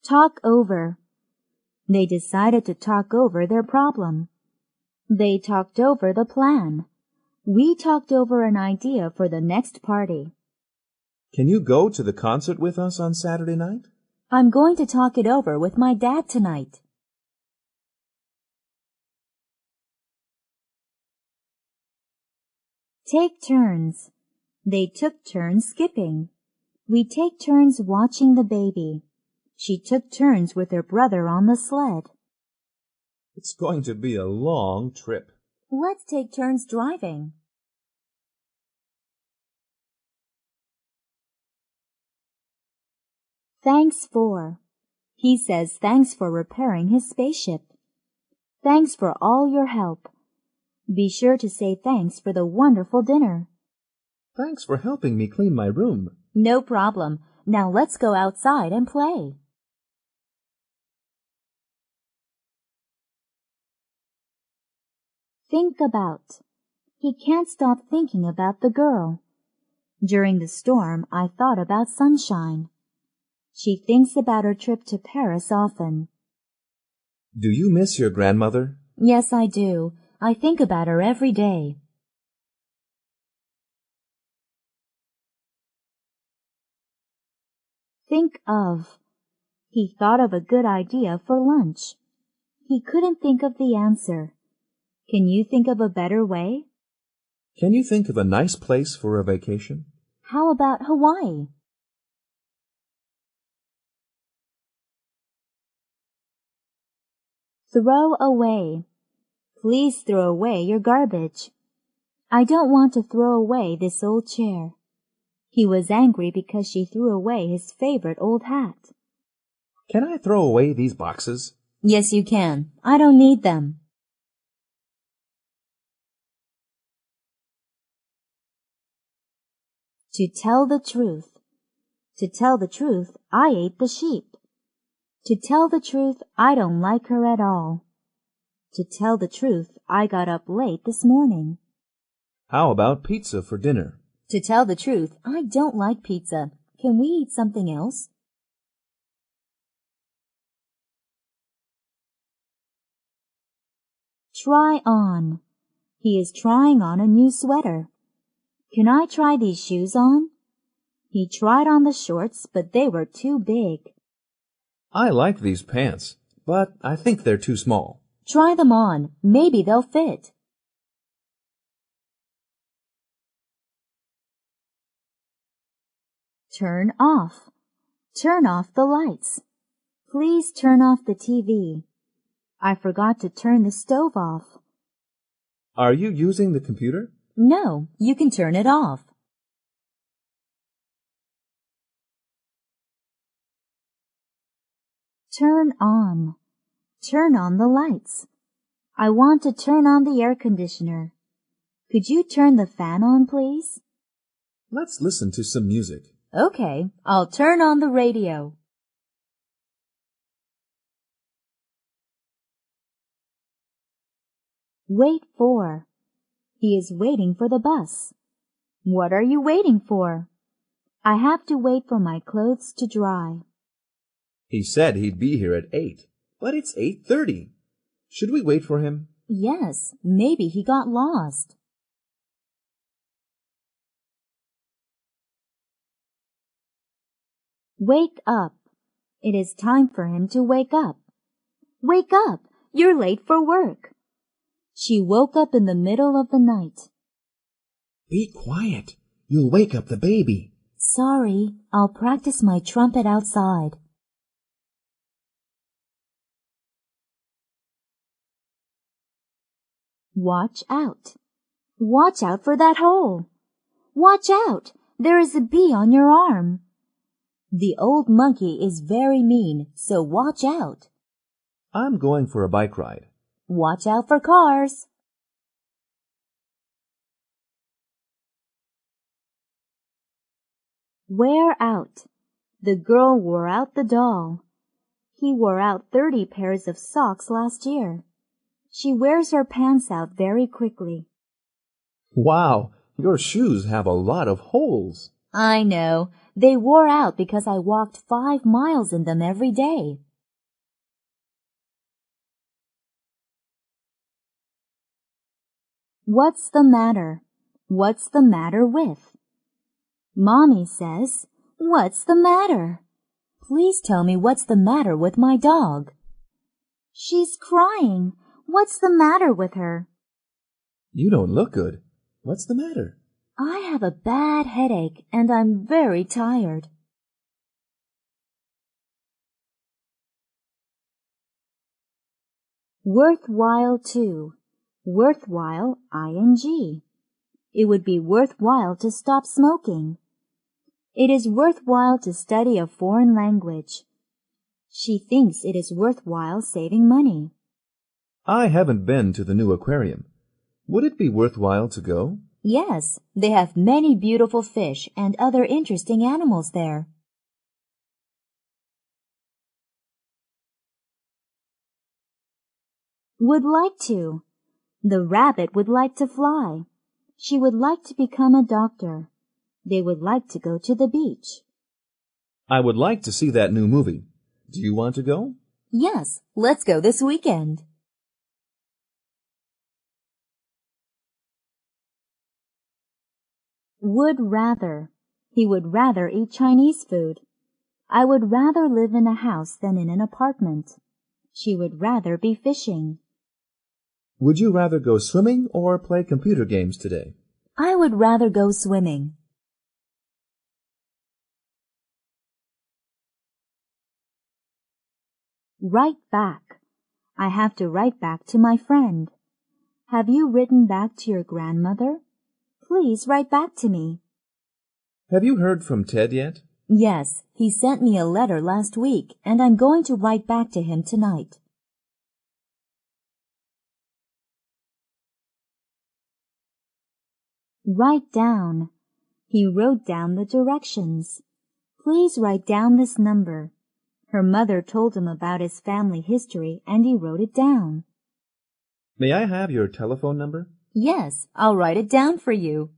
Talk over. They decided to talk over their problem. They talked over the plan. We talked over an idea for the next party. Can you go to the concert with us on Saturday night? I'm going to talk it over with my dad tonight. Take turns. They took turns skipping. We take turns watching the baby. She took turns with her brother on the sled. It's going to be a long trip. Let's take turns driving. Thanks for. He says thanks for repairing his spaceship. Thanks for all your help. Be sure to say thanks for the wonderful dinner. Thanks for helping me clean my room. No problem. Now let's go outside and play. Think about. He can't stop thinking about the girl. During the storm, I thought about sunshine. She thinks about her trip to Paris often. Do you miss your grandmother? Yes, I do. I think about her every day. Think of. He thought of a good idea for lunch. He couldn't think of the answer. Can you think of a better way? Can you think of a nice place for a vacation? How about Hawaii? Throw away. Please throw away your garbage. I don't want to throw away this old chair. He was angry because she threw away his favorite old hat. Can I throw away these boxes? Yes, you can. I don't need them. To tell the truth. To tell the truth, I ate the sheep. To tell the truth, I don't like her at all. To tell the truth, I got up late this morning. How about pizza for dinner? To tell the truth, I don't like pizza. Can we eat something else? Try on. He is trying on a new sweater. Can I try these shoes on? He tried on the shorts, but they were too big. I like these pants, but I think they're too small. Try them on. Maybe they'll fit. Turn off. Turn off the lights. Please turn off the TV. I forgot to turn the stove off. Are you using the computer? No, you can turn it off. Turn on. Turn on the lights. I want to turn on the air conditioner. Could you turn the fan on, please? Let's listen to some music. Okay, I'll turn on the radio. Wait for. He is waiting for the bus. What are you waiting for? I have to wait for my clothes to dry. He said he'd be here at 8, but it's 8:30. Should we wait for him? Yes, maybe he got lost. Wake up. It is time for him to wake up. Wake up! You're late for work. She woke up in the middle of the night. Be quiet. You'll wake up the baby. Sorry, I'll practice my trumpet outside. Watch out. Watch out for that hole. Watch out! There is a bee on your arm. The old monkey is very mean, so watch out. I'm going for a bike ride. Watch out for cars. Wear out. The girl wore out the doll. He wore out 30 pairs of socks last year. She wears her pants out very quickly. Wow, your shoes have a lot of holes. I know. They wore out because I walked 5 miles in them every day. What's the matter? What's the matter with? Mommy says, "What's the matter? Please tell me what's the matter with my dog." She's crying. What's the matter with her? You don't look good. What's the matter? I have a bad headache and I'm very tired. Worthwhile to. Worthwhile, ing. It would be worthwhile to stop smoking. It is worthwhile to study a foreign language. She thinks it is worthwhile saving money. I haven't been to the new aquarium. Would it be worthwhile to go? Yes, they have many beautiful fish and other interesting animals there. Would like to. The rabbit would like to fly. She would like to become a doctor. They would like to go to the beach. I would like to see that new movie. Do you want to go? Yes, let's go this weekend. Would rather. He would rather eat Chinese food. I would rather live in a house than in an apartment. She would rather be fishing. Would you rather go swimming or play computer games today? I would rather go swimming. Write back. I have to write back to my friend. Have you written back to your grandmother? Please write back to me. Have you heard from Ted yet? Yes, he sent me a letter last week, and I'm going to write back to him tonight. Write down. He wrote down the directions. Please write down this number. Her mother told him about his family history, and he wrote it down. May I have your telephone number? Yes, I'll write it down for you.